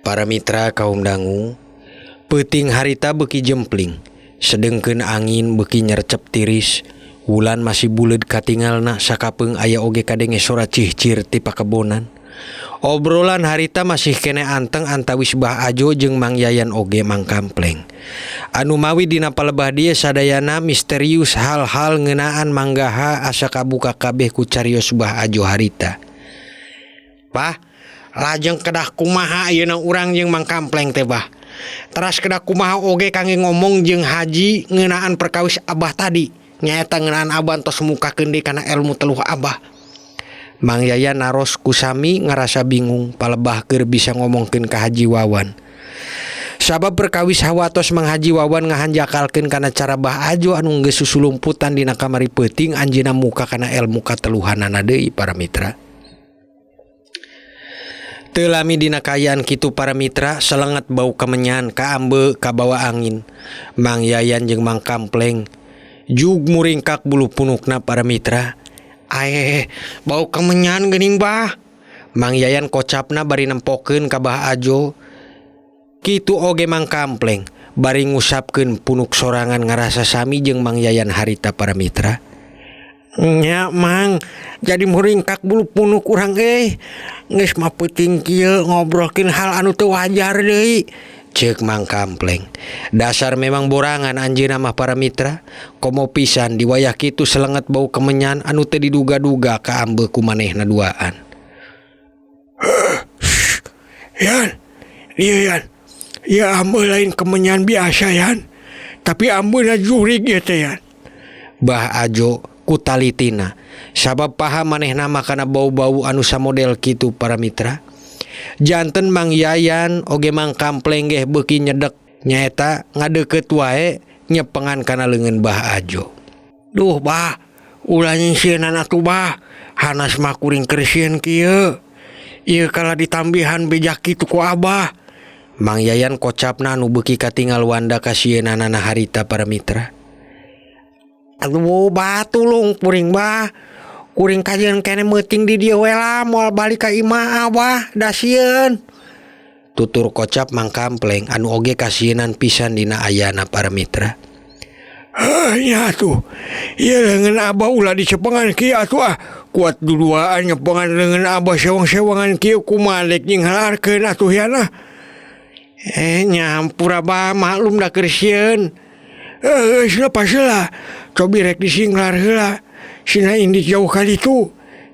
Para mitra kaum dangu, peuting harita beuki jempling, sedengkeun angin beuki nyercep tiris, wulan masih buleud katingalna sakapeung aya oge kadenge sora cihcir ti pakebonan. Obrolan harita masih kene anteng antawis Bah Ajo jeung Mang Yayan oge Mang Kampleng. Anu mawi dina palebah dieu sadayana misterius hal-hal ngeunaan manggaha asa kabuka kabeh ku carios Bah Ajo harita. Bah, lajeng kedah kumaha ayeuna urang jeung Mang Kampleng teh Bah. Teras kedah kumaha oge kangge ngomong jeung Haji ngeunaan perkawis Abah tadi. Nyaeta ngeunaan Abah tos mukakeun deui kana ilmu teluh Abah. Mang Yayan naros kusami ngarasa bingung palebah keur bisa ngomongkeun ka Haji Wawan. Sabab perkawis hawatos Mang Haji Wawan ngahanjakalkeun kana cara Bah Ajo anu geus susulumputan dina kamari peuting anjeunna muka kana ilmu kateluhanana deui para mitra. Teu lami dina kayaan kitu para mitra, selenget bau kemenyan kaambe kabawa angin. Mang Yayan jeung Mang Kampleng jug muringkak bulu punukna para mitra. Bau kemenyan geuning Bah. Mang Yayan kocapna bari nempokeun ka Bah Ajo. Kitu oge Mang Kampleng bari ngusapkeun punuk sorangan ngarasa sami jeung Mang Yayan harita para mitra. Nya Mang, jadi muringkak bulu punuk urang geus mah peuting kieu ngobrolkeun hal anu teu wajar deui. Ceuk Mang Kampleng. Dasar memang borangan anjeunna mah para mitra. Komo pisan di wayah kitu selenget bau kemenyan anu teu diduga-duga kaambe ku manehna duaan. Yan, ieu Yan. Ya ambe lain kemenyan biasa Yan. Tapi ambeuna jurig ieu teh Yan. Bah Ajo kutalitina. Sabab paham manehna mah kana bau-bau anu samodel kitu para mitra. Janten Mang Yayan oge Mang Kampleng ge beuki nyedek nyaeta ngadeukeut wae nyepengan kana leungeun Bah Ajo. Duh Bah, ulah nyisieunna atuh Bah. Hanas mah kuring keur sieun kieu. Ieu kala ditambihan bejak kitu ku Abah. Mang Yayan kocapna anu beuki katingal wanda kasieunanana harita para mitra. Aduh Bah, tulung puring Bah. Kuring kajeun kene meuting di dieu we lah moal balik ka imah Abah da sieun. Tutur kocap Mang Kampleng anu oge kasienan pisan dina ayana para mitra. Nya tuh. Ieu leungeun Abah ulah dicepengan kieu atuh kuat duduaan nyepengan leungeun Abah sewang-sewangan kieu kumaha dek nyinghalarkeun atuh yana. Nyampur Abah maklum da keur sieun. Geus paslah. Cobi rek disinglar heula. Sina indi jauh kali tu.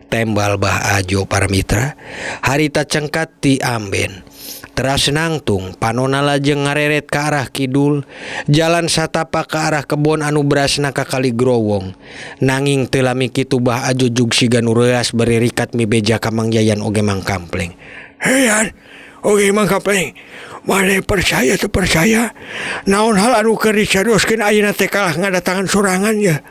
Tembal Bah Ajo para mitra. Harita cengkat ti amben. Teras nangtung panona lajeng ngareret ka arah kidul. Jalan satapak ka arah kebon anu berasna ka kali growong. Nanging teu lami kitu Bah Ajo jug siga nu reuas bari rikat mibeja ka Mang Yayan oge Mang Kampleng. Yan, oge Mang Kampleng. Mane percaya teu percaya? Naon hal anu keur dicarioskeun ayeuna teh kalah ngadatangan sorangan ya.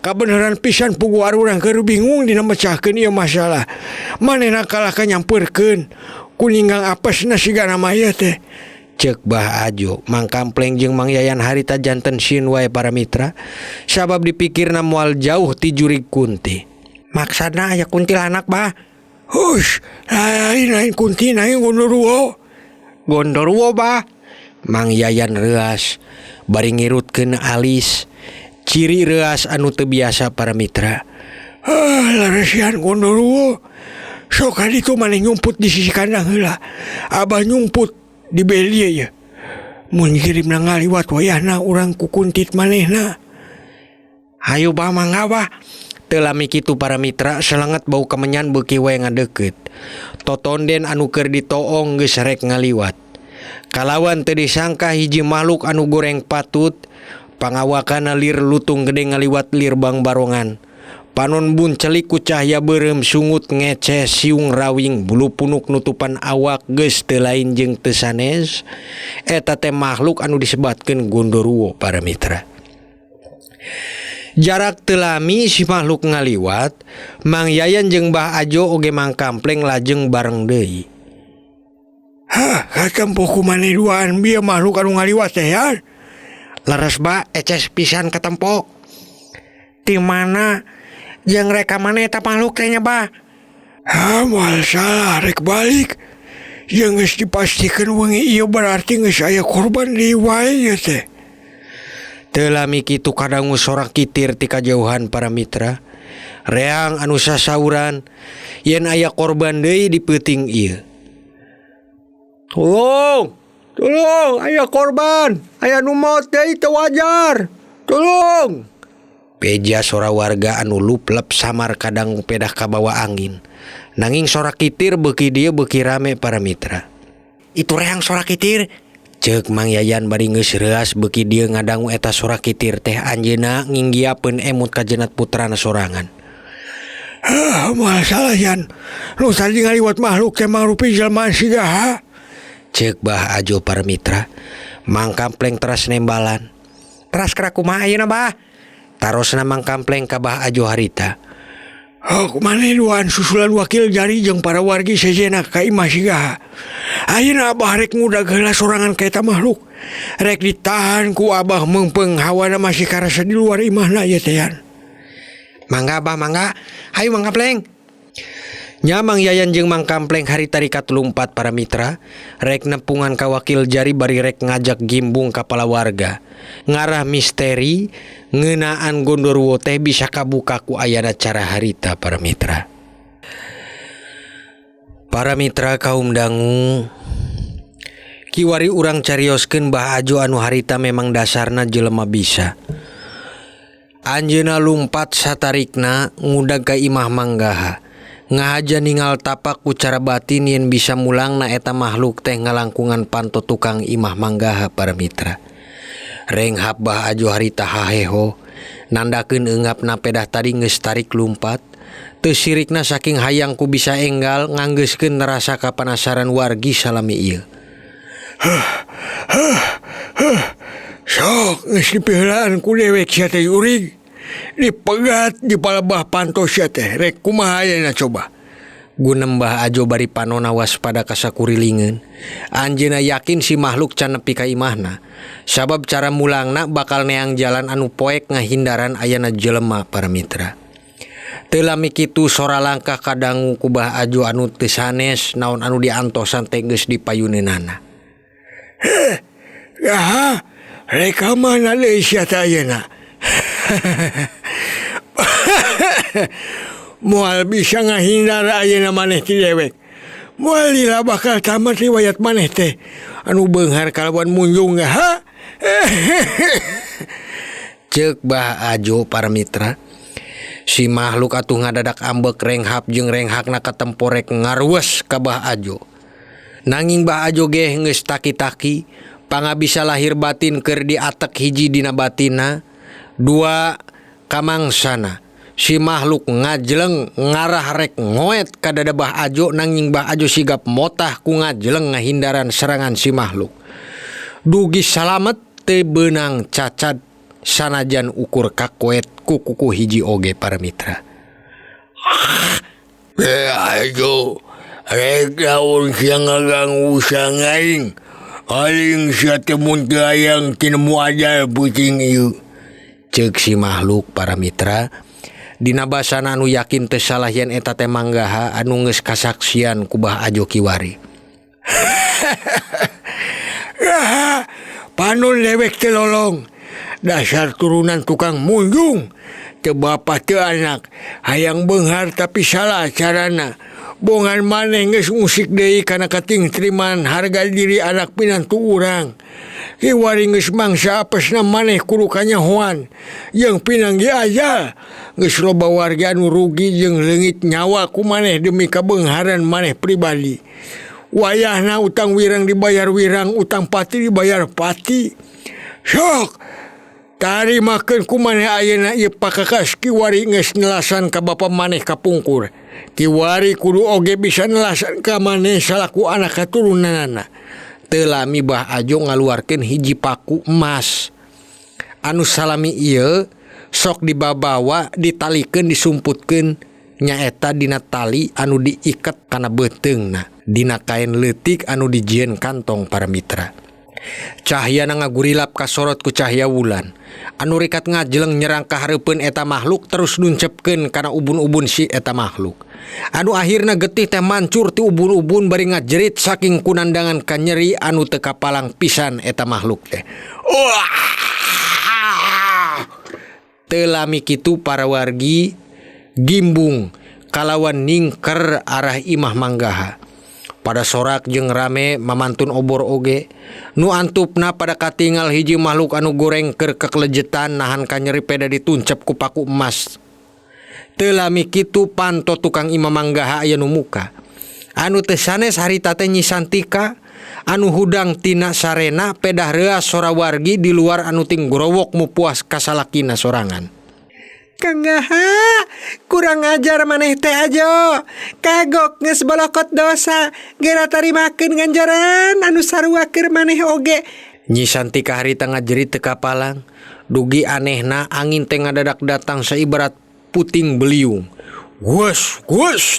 Kabeneran pisan pugu urang keur bingung dina mecahkeun ieu masalah. Manehna kalah kanyampeurkeun. Kuninggang apesna sigana maya teh. Ceuk Bah Ajo, Mang Kampleng jeung Mang Yayan harita janten sieun wae para mitra. Sabab dipikirna moal jauh ti jurig kunti. Maksudna aya kuntilanak Bah. Hush, lain kunti naing gondoruo. Gondoruo Bah. Mang Yayan reuas bari ngirutkeun alis. Ciri reuas anu teu biasa para mitra. Laresian gondoruo. Sok kaditu maneh nyumput di sisi kandang heula. Abah nyumput di belie ya. Mun kirimna ngaliwat wayahna urang kukuntit manehna. Hayu Bah mangga Bah. Teu lami kitu para mitra selenget bau kemenyan beuki wae ngadeukeut. Totonden anu keur ditoong geus rek ngaliwat. Kalawan teu disangka hiji makhluk anu goreng patut, pangawakana lir lutung gede ngaliwat lir bang barongan. Panon bun celik ku cahya beureum sungut ngece siung rawing bulu punuk nutupan awak geus teu lain jeung teu sanes. Eta teh makhluk anu disebatkeun gondoruo para mitra. Jarak teu lami si makhluk ngaliwat, Mang Yayan jeung Bah Ajo oge Mang Kampleng lajeng bareng deui. Katempo kumaneh duaan bieu makhluk anu ngaliwat teh ya. Leres Bah, eces pisan katempo. Di mana jeung reka maneh eta makhluk teh nya Bah? Moal salah rek balik. yang geus dipastikan wengi ieu berarti geus aya korban deui wae teh. Teu lami kitu kadangu sorak kitir ti kajauhan para mitra. Reang anu sasauran yen aya korban deui di peuting ieu. Tolong, aya korban, aya nu maot deui teu wajar. Tolong. Peja sora warga anu luplep samar kadang pedah kabawa angin. Nanging sorak kitir beuki dieu beuki rame para mitra. Itu reang sorak kitir. Ceuk Mang Yayan bari geus reuas beuki dieu ngadangu eta sorak kitir teh anjeunna nginggiapeun emut ka jeunat putrana sorangan. Moal salah Yan. Nu tadi ngaliwat makhluk teh mangrupi jelmaan sigaha. Ceuk Bah Ajo para mitra. Mang Kampleng teras nembalan. Teras kera kumaha ayeuna Bah? Tarosna Mang Kampleng ka Bah Ajo harita. Kumane duaan susulan wakil jari jeung para wargi sejenna ka imah sigaha. Ayeuna Abah rek ngudag heula sorangan ka eta makhluk. Rek ditahan ku Abah meungpeung hawana masih karasa di luar imahna ieu teh Yan. Mangga Abah mangga. Hayu Mang Kampleng. Nya Mang Yayan jeung Mang Kampleng harita di katulumpat para mitra rek nempungan ka wakil jari bari rek ngajak gimbung kapala warga ngarah misteri ngeunaan Gondoruo teh bisa kabuka ku ayana cara harita para mitra. Para mitra kaum dangu, kiwari urang carioskeun Bah Ajo anu harita memang dasarna jelema bisa. Anjeuna lumpat satarikna ngudag ka imah manggaha. Ngahaja ningal tapak ku cara batin yen bisa mulangna eta makhluk teh ngalangkungan panto tukang imah manggaha para mitra. Renghap Bah Ajo harita haheho nandakeun eungapna pedah tadi geus tarik lumpat. Teu sirikna saking hayang ku bisa enggal nganggeuskeun rasa kapanasaran wargi salami ieu. Sok geus dipiheulaan ku dewek sia teh urig. Dipegat di palebah pantos ya teh rek kumaha ayeuna coba. Gunem Bah Ajo bari panona waspada ka sakurilingeun. Anjeunna yakin si makhluk can nepi ka imahna. Sabab cara mulangna bakal neang jalan anu poek ngahindaran ayana jelema para mitra. Teu lami kitu sora langkah kadangu ku Bah Ajo anu teu sanes naon anu diantosan teh geus dipayuneunana. Gaha rek ka mana deui sia teh ayeuna. Moal bisa ngahindar ayeuna maneh ti dewek. Moal lila bakal tamat riwayat maneh teh anu beunghar kalawan munjung ha. Ceuk Bah Ajo para mitra. Si makhluk atuh ngadadak ambek renghap jeung renghakna katemporek ngaruwes ka Bah Ajo. Nanging Bah Ajo ge geus taki-taki pangabisa lahir batin keur diatek hiji dina batinna. Dua kamangsana si makhluk ngajleng ngarah rek ngoet ka dada Bah Ajo nanging Bah Ajo sigap motah ku ngajleng ngahindaran serangan si makhluk. Dugi salamet teu beunang cacad sanajan ukur kakoet ku kuku hiji oge para mitra. Ajo rek daun sia ngaganggu sang aing. Aing sia teh mun teu hayang tinemu ajal puting ieu. Ceuk si makhluk para mitra. Dina basana anu yakin teu salah yen eta teh manggaha anu geus kasaksian ku Bah Ajo kiwari. Panun dewek teh lolong. Dasar turunan tukang munjung. Teu bapa teu anak. Hayang beunghar tapi salah carana. Bongan maneh geus musik deui kana kating teriman harga diri anak pinantu urang. Kiwari geus mangsa apesna maneh kudu kanyahoan jeung pinanggi ajal. Geus loba warga anu rugi jeung leungit nyawa ku maneh demi kabeungharan maneh pribadi. Wayahna utang wirang dibayar wirang, utang pati dibayar pati. Sok tarimakeun ku maneh ayeuna ieu pakakas kiwari geus nelasan ka bapa maneh kapungkur. Kiwari kudu oge bisa nelasan ka maneh salaku anak katurunanna. Teu lami Bah Ajo ngaluarkeun hiji paku emas. Anu salami ieu sok dibabawa ditalikeun disumputkeun nyaeta dina tali anu diiket kana beuteungna dina kain leutik anu dijieun kantong para mitra. Cahya ngagurilap kasorot ku cahya wulan. Anu rikat ngajeleng nyerang ka hareupeun eta makhluk terus nuncepkeun kana ubun-ubun si eta makhluk. Anu akhirna getih teh mancur ti ubun-ubun bari ngajerit saking kunandangan ka nyeri anu teu kapalang pisan eta makhluk teh. Teu lami kitu para wargi gimbung kalawan ningker arah imah manggaha. Pada sorak jeung rame mamantun obor oge. Nu antupna pada katingal hiji makhluk anu goreng keur kekelejetan nahan ka nyeri peda dituncep ku paku emas. Teu lami kitu panto tukang imah manggaha aya nu muka. Anu teu sanes harita teh Nyi Santika anu hudang tina sarena pedah reas sora wargi di luar anu ting growok mupuas kasalakina sorangan. Kang Gaha, kurang ajar maneh teh ajo. Kagok geus bolokot dosa, gera tarimakeun ganjaran anu sarua keur maneh oge. Nyi Santika harita ngajerit teu kapalang. Dugi anehna angin teh ngadadak datang saibarat puting beliung. Gues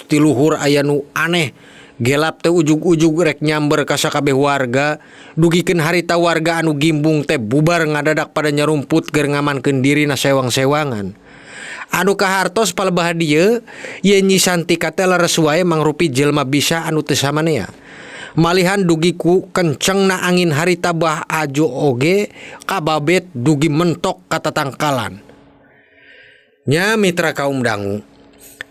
ti luhur aya nu aneh. Gelap teh ujug-ujug rek nyamber ka sakabeh warga. Dugikeun harita warga anu gimbung teh bubar ngadadak pada nyarumput keur ngamankeun dirina sewang-sewangan. Anu kahartos palebah dieu ye Nyi Santika teh leres wae mangrupi jelema bisa anu teu samanea. Malihan dugi ku kencengna angin harita bah ajo oge kababet dugi mentok ka tatangkalan. Nya mitra kaum dangu,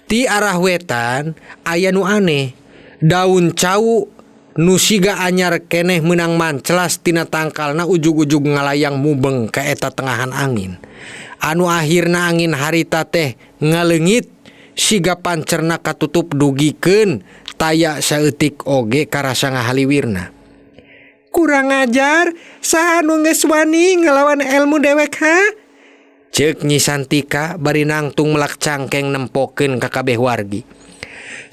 ti arah wetan aya nu aneh. Daun cau nu siga anyar keneh meunang manclas tina tangkalna ujug-ujug ngalayang mubeng ka eta tengahan angin. Anu akhirna angin harita teh ngaleungit siga pancerna katutup dugikeun taya saeutik oge karasa ngahaliwirna. Kurang ajar, saha nu geus wani ngelawan ilmu dewek ha? Ceuk Nyi Santika bari nangtung melak cangkeng nempokeun ka kabeh wargi.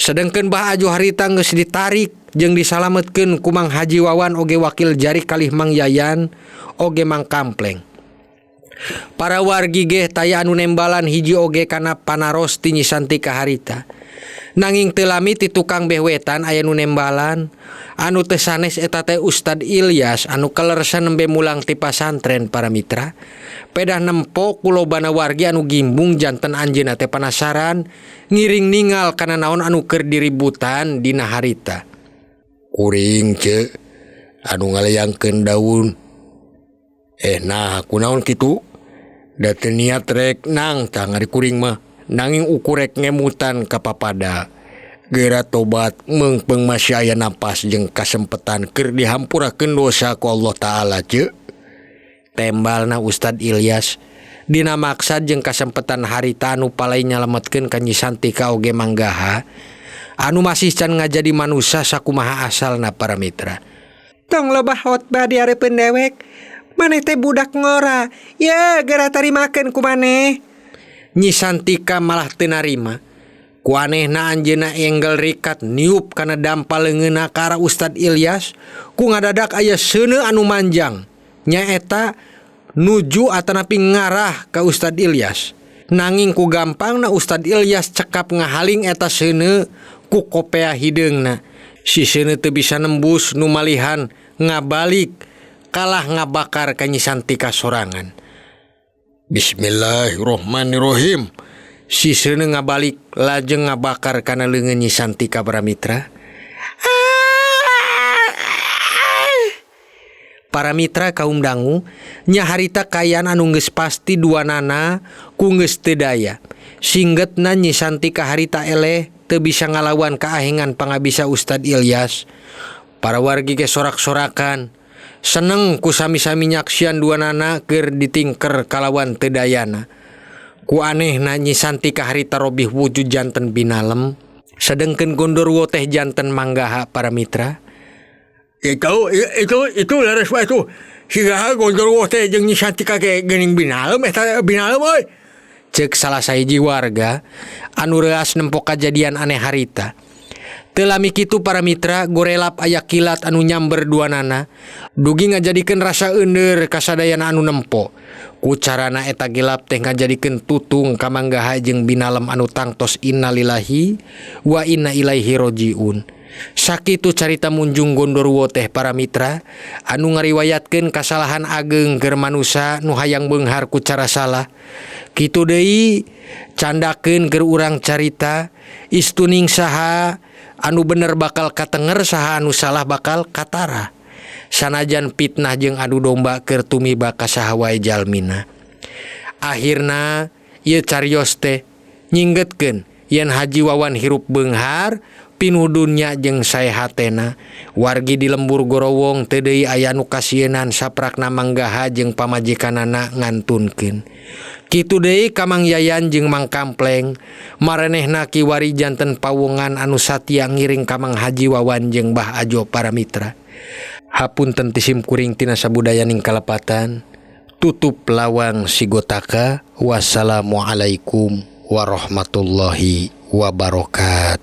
Sedengkeun bah ajo harita geus ditarik jeung disalametkeun ku Mang Haji Wawan oge wakil jari kalih Mang Yayan oge Mang Kampleng. Para wargi ge taya anu nembalan hiji oge kana panaros ti Nyi Santika harita. Nanging teu lami ti tukang behwetan aya nu nembalan. Anu teu sanes eta teh Ustad Ilyas anu kaleresan nembe mulang ti pasantren para mitra. Pedah nempo kulobana wargi anu gimbung janten anjeunna teh panasaran ngiring ningal kana naon anu keur diributan dina harita. Kuring ce anu ngalayangkeun daun. Nah kunaon kitu? Da teu niat rek nang tah ngari kuring mah nanging ukurek ngemutan ka papada. Geura tobat meungpeung masih aya napas jeung kasempetan keur dihampurakeun dosa ku Allah Ta'ala ce. Tembalna Ustad Ilyas dina maksad jeung kasempetan harita anu palai nyalametkeun ka Nyi Santika oge manggaha anu masih can ngajadi manusia sakumaha asalna para mitra. Tong loba khotbah di hareupeun dewek. Maneh teh budak ngora, ya gara tarimakeun ku maneh. Nyi Santika malah teu narima. Ku anehna anjeunna enggel rikat niup kana dampal leungeunna ka arah Ustad Ilyas, ku ngadadak aya seuneu anu manjang. Nyaeta nuju atanapi ngarah ka Ustad Ilyas. Nanging ku gampangna Ustad Ilyas cekap ngahaling eta seuneu ku kopea hideungna. Si seuneu teu bisa nembus nu malihan ngabalik kalah ngabakar ka Nyi Santika sorangan. Bismillahirrohmanirrohim. Si seuneu ngabalik lajeng ngabakar kana leungeun Nyi Santika para mitra. Para mitra kaum dangu, nya harita kayan anu geus pasti duanana ku geus teu daya. Singgetna Nyi Santika harita eleh teu bisa ngalawan kaahengan pangabisa Ustad Ilyas. Para wargi ge sorak-sorakan. Seneng ku sami-sami nyaksian duanana keur ditingker kalawan teu dayana. Ku anehna Nyi Santika harita robih wujud janten binalem. Sedengkeun gondorwo teh janten manggaha para mitra. Itu laras wae tuh. Sigaha gondorwo teh jeung Nyi Santika ge geuning binalem eta binalem euy. Ceuk salah sahiji warga anu reas nempo kajadian aneh harita. Teu lami kitu para mitra gorelap aya kilat anu nyamber duanana dugi ngajadikeun rasa euneur ka sadayana anu nempo. Ku carana eta gelap teh ngajadikeun tutung ka manggaha jeung binalem anu tangtos innalillahi wa inna ilaihi rojiun. Sakitu carita Munjung Gondoruo teh para mitra anu ngariwayatkeun kasalahan ageng keur manusa nu hayang beunghar ku cara salah. Kitu deui candakeun keur urang carita istuning saha anu bener bakal katenger saha anu salah bakal katara. Sanajan fitnah jeung adu domba keur tumiba ka saha wae jalmina. Akhirna ieu carios teh nyinggetkeun yen Haji Wawan hirup beunghar pinuh dunya jeung sae hatena. Wargi di lembur Gorowong teu deui aya nu kasienan saprakna manggaha jeung pamajikanana ngantunkeun. Kitu deui ka Mang Yayan jeung Mang Kampleng maranehna kiwari janten pawongan anu satia ngiring ka Mang Haji Wawan jeung Mbah Ajo para mitra. Hapunten ti sim kuring tina sabudayaning kalepatan. Tutup lawang sigotaka. Wassalamualaikum warahmatullahi wabarakatuh.